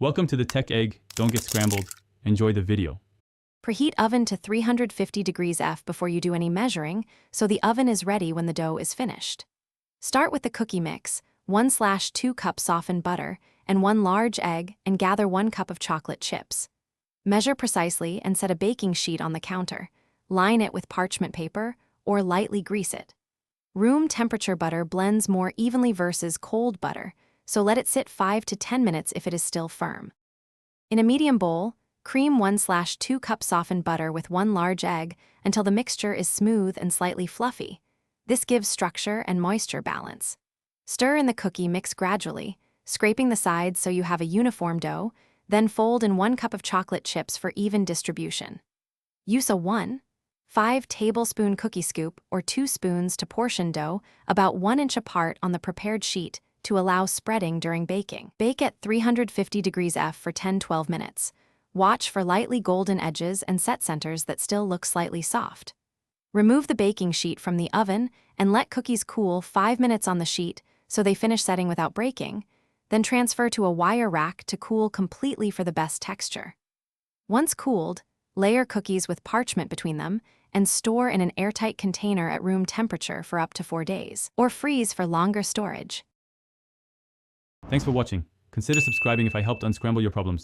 Welcome to the Tech Egg. Don't get scrambled. Enjoy the video. Preheat oven to 350 degrees F before you do any measuring, so the oven is ready when the dough is finished. Start with the cookie mix, 1/2 cups softened butter, and 1 large egg, and gather 1 cup of chocolate chips. Measure precisely and set a baking sheet on the counter. Line it with parchment paper, or lightly grease it. Room temperature butter blends more evenly versus cold butter, so let it sit 5 to 10 minutes if it is still firm. In a medium bowl, cream 1/2 cup softened butter with 1 large egg until the mixture is smooth and slightly fluffy. This gives structure and moisture balance. Stir in the cookie mix gradually, scraping the sides so you have a uniform dough, then fold in 1 cup of chocolate chips for even distribution. Use a 1/5 tablespoon cookie scoop or 2 spoons to portion dough about 1 inch apart on the prepared sheet to allow spreading during baking. Bake at 350 degrees F for 10-12 minutes. Watch for lightly golden edges and set centers that still look slightly soft. Remove the baking sheet from the oven and let cookies cool 5 minutes on the sheet so they finish setting without breaking, then transfer to a wire rack to cool completely for the best texture. Once cooled, layer cookies with parchment between them and store in an airtight container at room temperature for up to 4 days, or freeze for longer storage. Thanks for watching. Consider subscribing if I helped unscramble your problems.